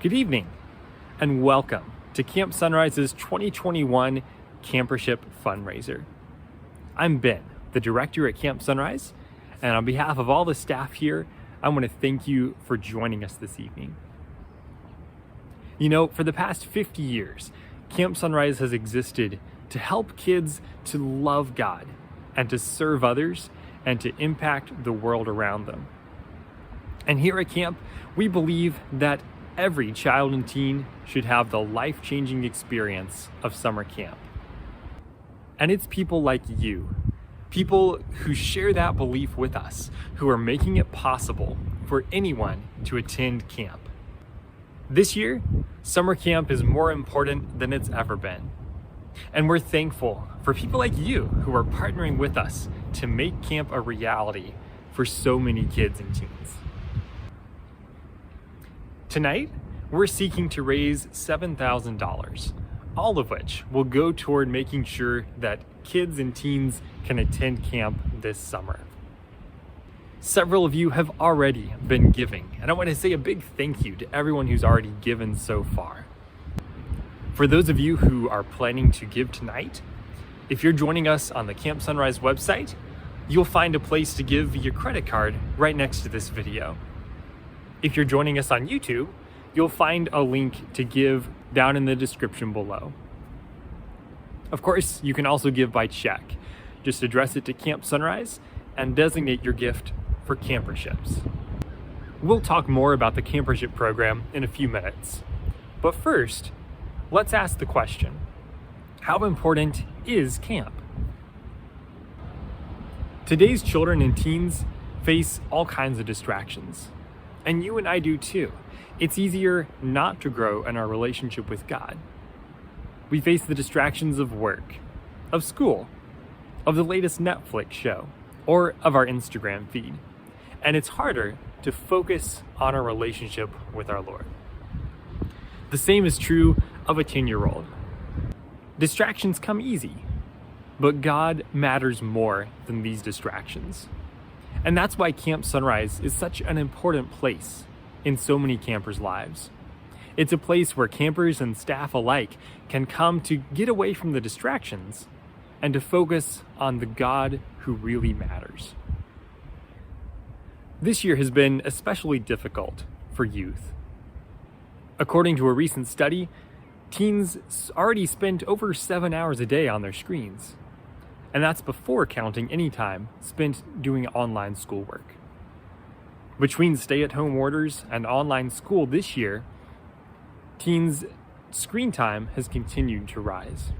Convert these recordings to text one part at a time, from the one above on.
Good evening, and welcome to Camp Sunrise's 2021 Campership Fundraiser. I'm Ben, the director at Camp Sunrise, and on behalf of all the staff here, I want to thank you for joining us this evening. You know, for the past 50 years, Camp Sunrise has existed to help kids to love God and to serve others and to impact the world around them. And here at camp, we believe that every child and teen should have the life-changing experience of summer camp. And it's people like you, people who share that belief with us, who are making it possible for anyone to attend camp. This year, summer camp is more important than it's ever been. And we're thankful for people like you who are partnering with us to make camp a reality for so many kids and teens. Tonight, we're seeking to raise $7,000, all of which will go toward making sure that kids and teens can attend camp this summer. Several of you have already been giving, and I want to say a big thank you to everyone who's already given so far. For those of you who are planning to give tonight, if you're joining us on the Camp Sunrise website, you'll find a place to give via credit card right next to this video. If you're joining us on YouTube, you'll find a link to give down in the description below. Of course, you can also give by check. Just address it to Camp Sunrise and designate your gift for camperships. We'll talk more about the campership program in a few minutes. But first, let's ask the question, how important is camp? Today's children and teens face all kinds of distractions. And you and I do too. It's easier not to grow in our relationship with God. We face the distractions of work, of school, of the latest Netflix show, or of our Instagram feed. And it's harder to focus on our relationship with our Lord. The same is true of a 10-year-old. Distractions come easy, but God matters more than these distractions. And that's why Camp Sunrise is such an important place in so many campers' lives. It's a place where campers and staff alike can come to get away from the distractions and to focus on the God who really matters. This year has been especially difficult for youth. According to a recent study, teens already spent over 7 hours a day on their screens. And that's before counting any time spent doing online schoolwork. Between stay-at-home orders and online school this year, teens' screen time has continued to rise.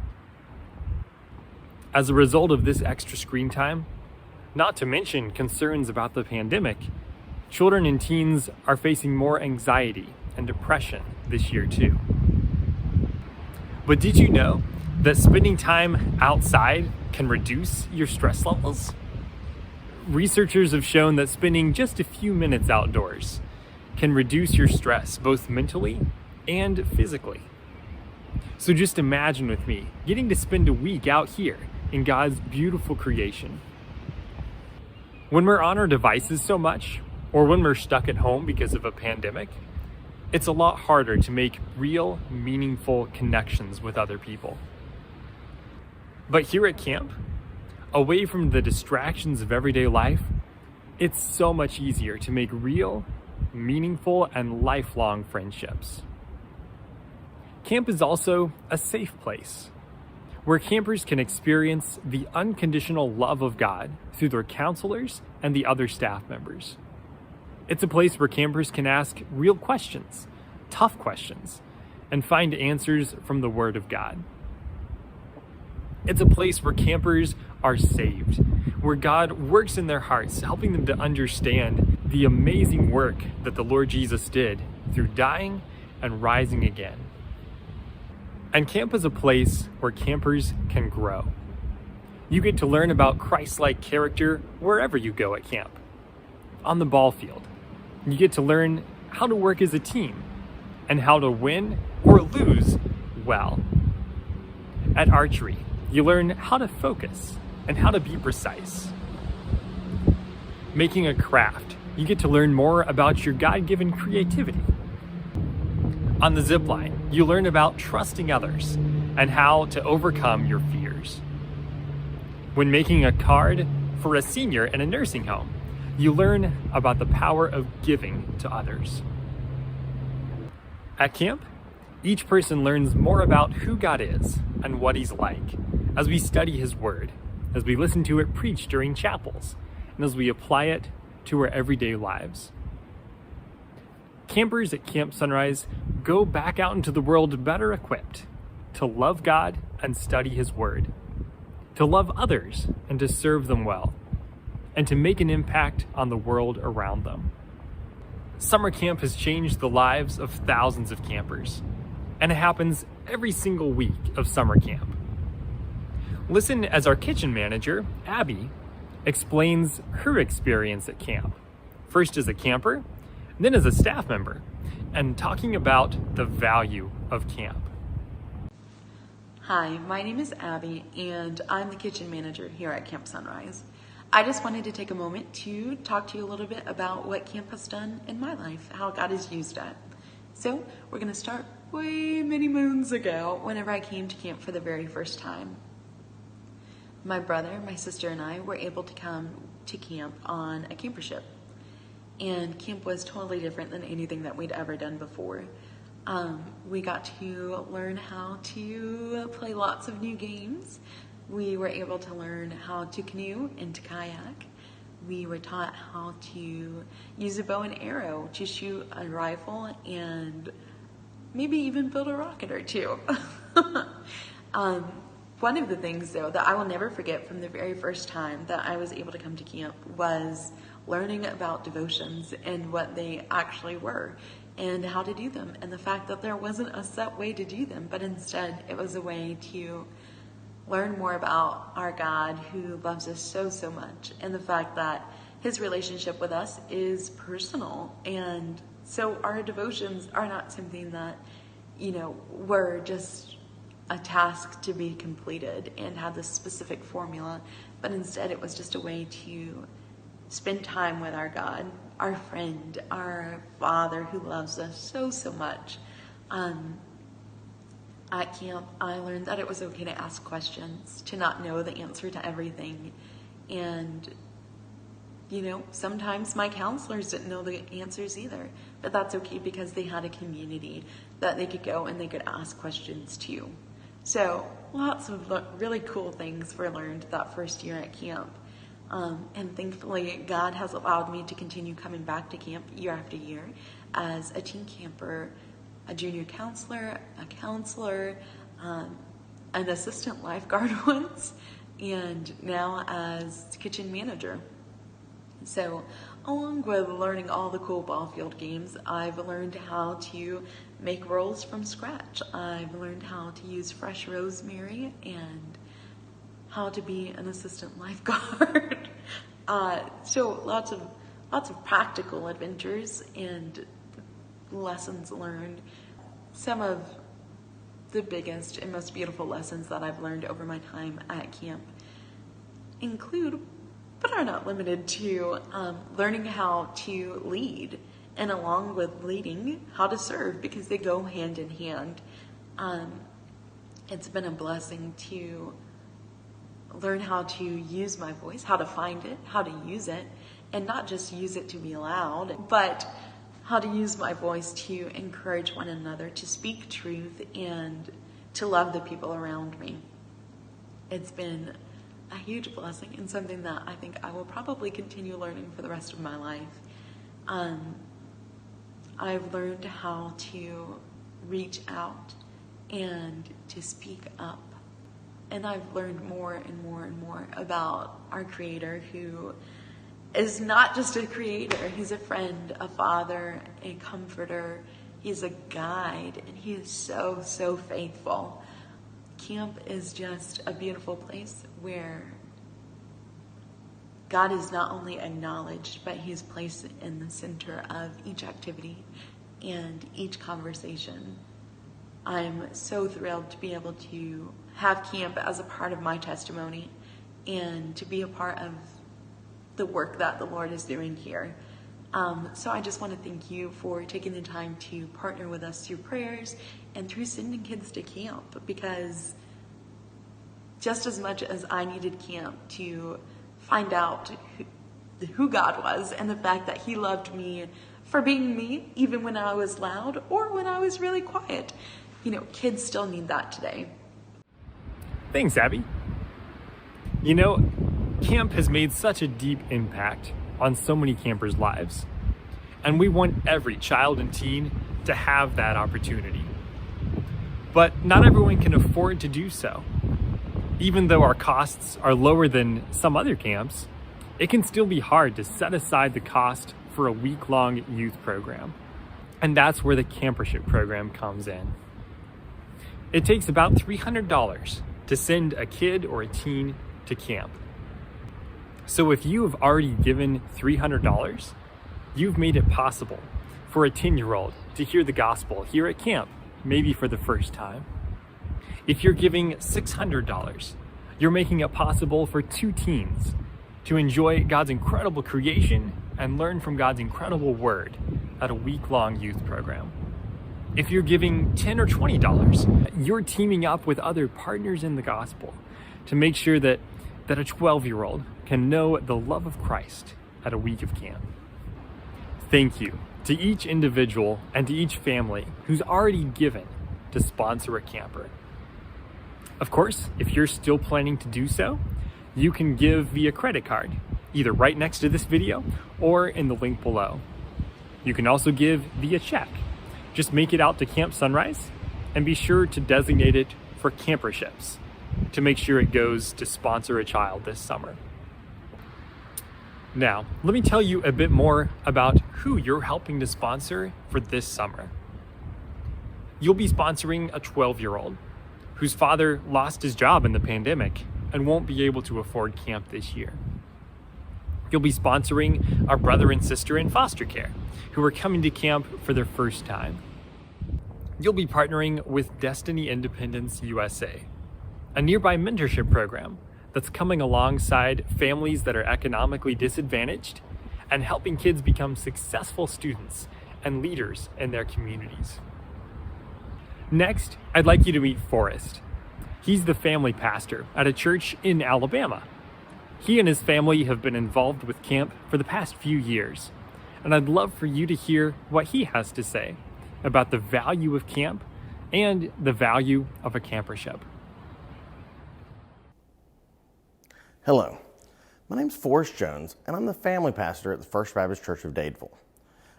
As a result of this extra screen time, not to mention concerns about the pandemic, children and teens are facing more anxiety and depression this year too. But did you know that spending time outside can reduce your stress levels? Researchers have shown that spending just a few minutes outdoors can reduce your stress, both mentally and physically. So just imagine with me getting to spend a week out here in God's beautiful creation. When we're on our devices so much, or when we're stuck at home because of a pandemic, it's a lot harder to make real, meaningful connections with other people. But here at camp, away from the distractions of everyday life, it's so much easier to make real, meaningful, and lifelong friendships. Camp is also a safe place where campers can experience the unconditional love of God through their counselors and the other staff members. It's a place where campers can ask real questions, tough questions, and find answers from the Word of God. It's a place where campers are saved, where God works in their hearts, helping them to understand the amazing work that the Lord Jesus did through dying and rising again. And camp is a place where campers can grow. You get to learn about Christ-like character wherever you go at camp. On the ball field, you get to learn how to work as a team and how to win or lose well. At archery, you learn how to focus and how to be precise. Making a craft, you get to learn more about your God-given creativity. On the zip line, you learn about trusting others and how to overcome your fears. When making a card for a senior in a nursing home, you learn about the power of giving to others. At camp, each person learns more about who God is and what He's like as we study His Word, as we listen to it preached during chapels, and as we apply it to our everyday lives. Campers at Camp Sunrise go back out into the world better equipped to love God and study His Word, to love others and to serve them well, and to make an impact on the world around them. Summer camp has changed the lives of thousands of campers, and it happens every single week of summer camp. Listen as our kitchen manager, Abby, explains her experience at camp, first as a camper, then as a staff member, and talking about the value of camp. Hi, my name is Abby, and I'm the kitchen manager here at Camp Sunrise. I just wanted to take a moment to talk to you a little bit about what camp has done in my life, how God has used it. So we're going to start way many moons ago whenever I came to camp for the very first time. My brother, my sister, and I were able to come to camp on a camper ship. And camp was totally different than anything that we'd ever done before. We got to learn how to play lots of new games. We were able to learn how to canoe and to kayak. We were taught how to use a bow and arrow to shoot a rifle and maybe even build a rocket or two. One of the things, though, that I will never forget from the very first time that I was able to come to camp was learning about devotions and what they actually were and how to do them, and the fact that there wasn't a set way to do them, but instead it was a way to learn more about our God who loves us so, so much, and the fact that His relationship with us is personal. And so our devotions are not something that, were just a task to be completed and had this specific formula, but instead it was just a way to spend time with our God, our friend, our Father who loves us so, so much. At camp, I learned that it was okay to ask questions, to not know the answer to everything. And, sometimes my counselors didn't know the answers either, but that's okay because they had a community that they could go and they could ask questions to. So lots of really cool things were learned that first year at camp. And thankfully, God has allowed me to continue coming back to camp year after year as a teen camper, a junior counselor, a counselor, an assistant lifeguard once, and now as kitchen manager. So along with learning all the cool ball field games, I've learned how to make rolls from scratch. I've learned how to use fresh rosemary and how to be an assistant lifeguard. So lots of practical adventures and lessons learned. Some of the biggest and most beautiful lessons that I've learned over my time at camp include, but are not limited to, learning how to lead, and along with leading, how to serve, because they go hand in hand. It's been a blessing to learn how to use my voice, how to find it, how to use it, and not just use it to be loud, but how to use my voice to encourage one another, to speak truth, and to love the people around me. It's been a huge blessing and something that I think I will probably continue learning for the rest of my life. I've learned how to reach out and to speak up. And I've learned more and more and more about our Creator, who is not just a creator. He's a friend, a father, a comforter. He's a guide, and He is so, so faithful. Camp is just a beautiful place where God is not only acknowledged, but He's placed in the center of each activity and each conversation. I'm so thrilled to be able to have camp as a part of my testimony and to be a part of the work that the Lord is doing here. So I just want to thank you for taking the time to partner with us through prayers and through sending kids to camp, because just as much as I needed camp to find out who God was and the fact that He loved me for being me, even when I was loud or when I was really quiet, kids still need that today. Thanks, Abby. Camp has made such a deep impact on so many campers' lives, and we want every child and teen to have that opportunity. But not everyone can afford to do so. Even though our costs are lower than some other camps, it can still be hard to set aside the cost for a week-long youth program. And that's where the Campership program comes in. It takes about $300 to send a kid or a teen to camp. So if you have already given $300, you've made it possible for a 10-year-old to hear the gospel here at camp, maybe for the first time. If you're giving $600, you're making it possible for 2 teens to enjoy God's incredible creation and learn from God's incredible word at a week-long youth program. If you're giving $10 or $20, you're teaming up with other partners in the gospel to make sure that a 12-year-old can know the love of Christ at a week of camp. Thank you to each individual and to each family who's already given to sponsor a camper. Of course, if you're still planning to do so, you can give via credit card, either right next to this video or in the link below. You can also give via check. Just make it out to Camp Sunrise and be sure to designate it for Camperships to make sure it goes to sponsor a child this summer. Now, let me tell you a bit more about who you're helping to sponsor for this summer. You'll be sponsoring a 12-year-old whose father lost his job in the pandemic and won't be able to afford camp this year. You'll be sponsoring a brother and sister in foster care who are coming to camp for their first time. You'll be partnering with Destiny Independence USA, a nearby mentorship program that's coming alongside families that are economically disadvantaged and helping kids become successful students and leaders in their communities. Next, I'd like you to meet Forrest. He's the family pastor at a church in Alabama. He and his family have been involved with camp for the past few years, and I'd love for you to hear what he has to say about the value of camp and the value of a campership. Hello, my name's Forrest Jones, and I'm the family pastor at the First Baptist Church of Dadeville.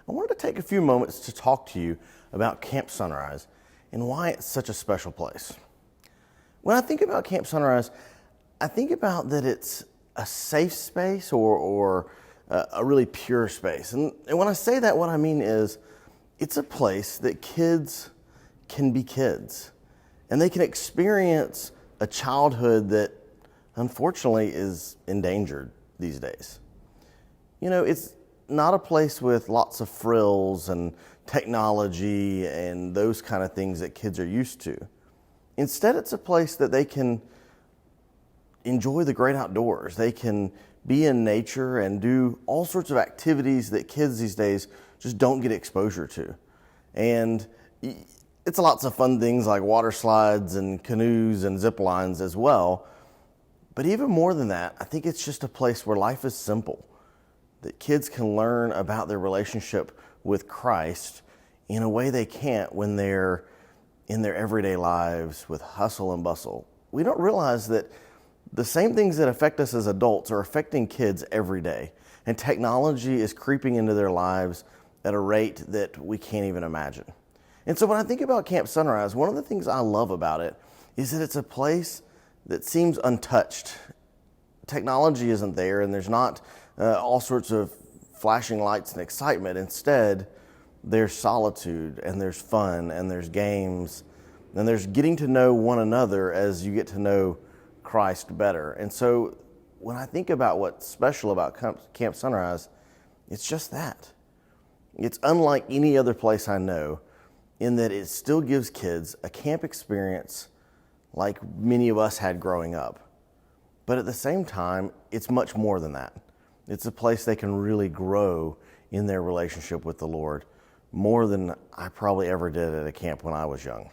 I wanted to take a few moments to talk to you about Camp Sunrise and why it's such a special place. When I think about Camp Sunrise, I think about that it's a safe space or a really pure space. And when I say that, what I mean is it's a place that kids can be kids, and they can experience a childhood that unfortunately is endangered these days. It's not a place with lots of frills and technology and those kind of things that kids are used to. Instead, it's a place that they can enjoy the great outdoors. They can be in nature and do all sorts of activities that kids these days just don't get exposure to. And it's lots of fun things like water slides and canoes and zip lines as well. But even more than that, I think it's just a place where life is simple, that kids can learn about their relationship with Christ in a way they can't when they're in their everyday lives with hustle and bustle. We don't realize that the same things that affect us as adults are affecting kids every day, and technology is creeping into their lives at a rate that we can't even imagine. And so when I think about Camp Sunrise, one of the things I love about it is that it's a place that seems untouched. Technology isn't there, and there's not all sorts of flashing lights and excitement. Instead, there's solitude, and there's fun, and there's games, and there's getting to know one another as you get to know Christ better. And so when I think about what's special about Camp Sunrise, it's just that. It's unlike any other place I know in that it still gives kids a camp experience like many of us had growing up. But at the same time, it's much more than that. It's a place they can really grow in their relationship with the Lord, more than I probably ever did at a camp when I was young.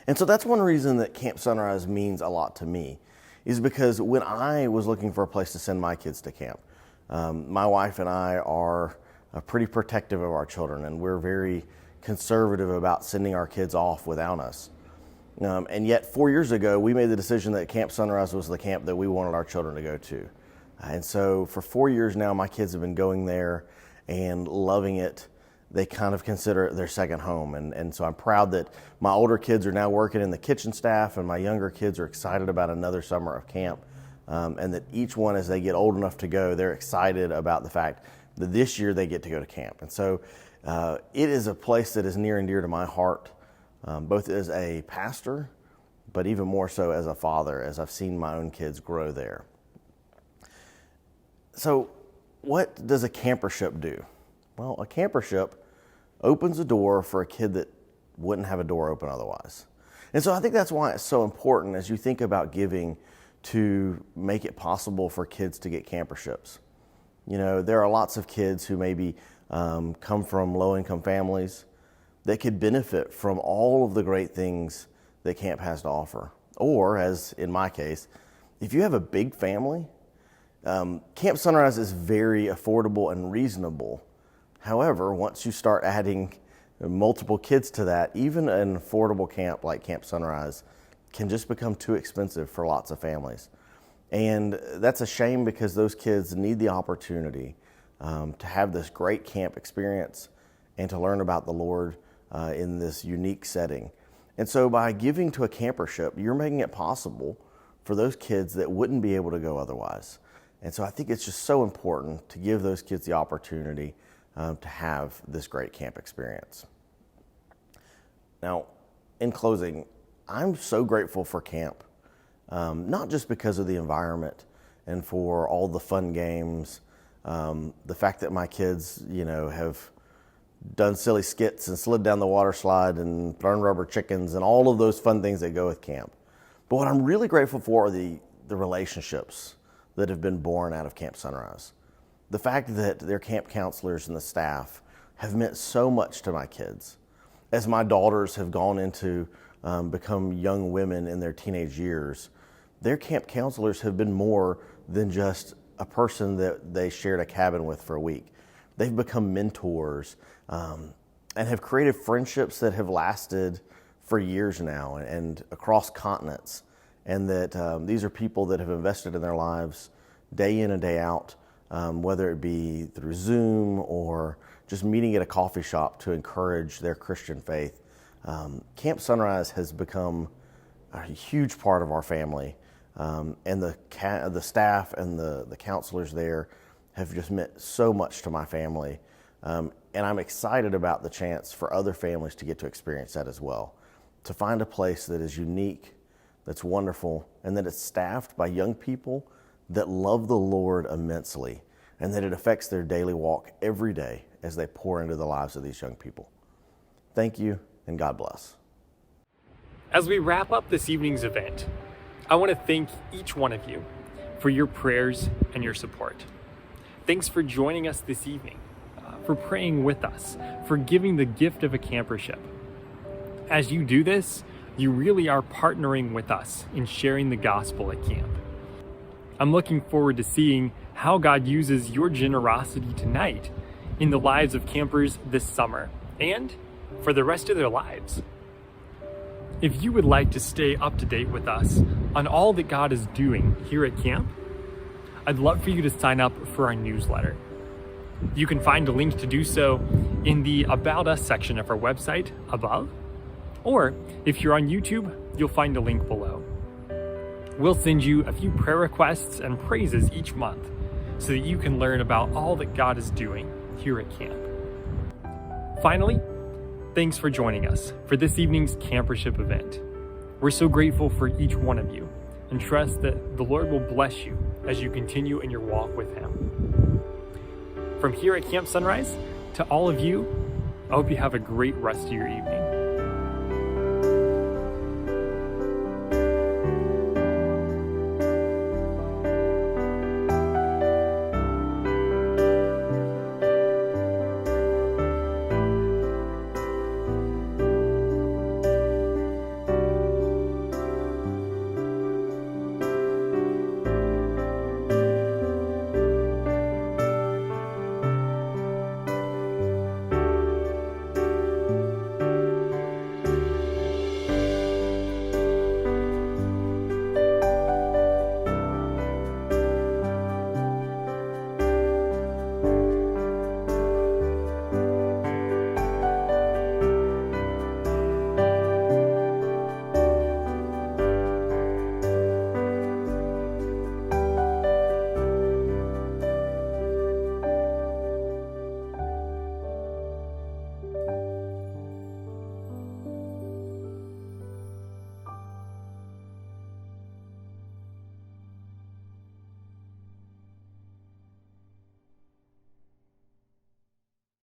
And so that's one reason that Camp Sunrise means a lot to me, is because when I was looking for a place to send my kids to camp, my wife and I are pretty protective of our children, and we're very conservative about sending our kids off without us. And yet 4 years ago, we made the decision that Camp Sunrise was the camp that we wanted our children to go to. And so for 4 years now, my kids have been going there and loving it. They kind of consider it their second home. And so I'm proud that my older kids are now working in the kitchen staff, and my younger kids are excited about another summer of camp. And that each one, as they get old enough to go, they're excited about the fact that this year they get to go to camp. And so it is a place that is near and dear to my heart, both as a pastor, but even more so as a father, as I've seen my own kids grow there. So what does a campership do? Well, a campership opens a door for a kid that wouldn't have a door open otherwise. And so I think that's why it's so important as you think about giving to make it possible for kids to get camperships. You know, there are lots of kids who maybe come from low-income families that could benefit from all of the great things that camp has to offer. Or, as in my case, if you have a big family, Camp Sunrise is very affordable and reasonable. However, once you start adding multiple kids to that, even an affordable camp like Camp Sunrise can just become too expensive for lots of families. And that's a shame, because those kids need the opportunity to have this great camp experience and to learn about the Lord in this unique setting. And so by giving to a campership, you're making it possible for those kids that wouldn't be able to go otherwise. And so I think it's just so important to give those kids the opportunity to have this great camp experience. Now, in closing, I'm so grateful for camp, not just because of the environment and for all the fun games, the fact that my kids, have done silly skits and slid down the water slide and thrown rubber chickens and all of those fun things that go with camp. But what I'm really grateful for are the relationships that have been born out of Camp Sunrise. The fact that their camp counselors and the staff have meant so much to my kids. As my daughters have gone into become young women in their teenage years, their camp counselors have been more than just a person that they shared a cabin with for a week. They've become mentors and have created friendships that have lasted for years now and across continents. And that these are people that have invested in their lives day in and day out, whether it be through Zoom or just meeting at a coffee shop to encourage their Christian faith. Camp Sunrise has become a huge part of our family, and the staff and the counselors there have just meant so much to my family. And I'm excited about the chance for other families to get to experience that as well, to find a place that is unique, that's wonderful, and that it's staffed by young people that love the Lord immensely, and that it affects their daily walk every day as they pour into the lives of these young people. Thank you, and God bless. As we wrap up this evening's event, I want to thank each one of you for your prayers and your support. Thanks for joining us this evening, for praying with us, for giving the gift of a campership. As you do this, you really are partnering with us in sharing the gospel at camp. I'm looking forward to seeing how God uses your generosity tonight in the lives of campers this summer and for the rest of their lives. If you would like to stay up to date with us on all that God is doing here at camp, I'd love for you to sign up for our newsletter. You can find a link to do so in the About Us section of our website above, or if you're on YouTube, you'll find a link below. We'll send you a few prayer requests and praises each month so that you can learn about all that God is doing here at camp. Finally, thanks for joining us for this evening's campership event. We're so grateful for each one of you and trust that the Lord will bless you as you continue in your walk with Him. From here at Camp Sunrise, to all of you, I hope you have a great rest of your evening.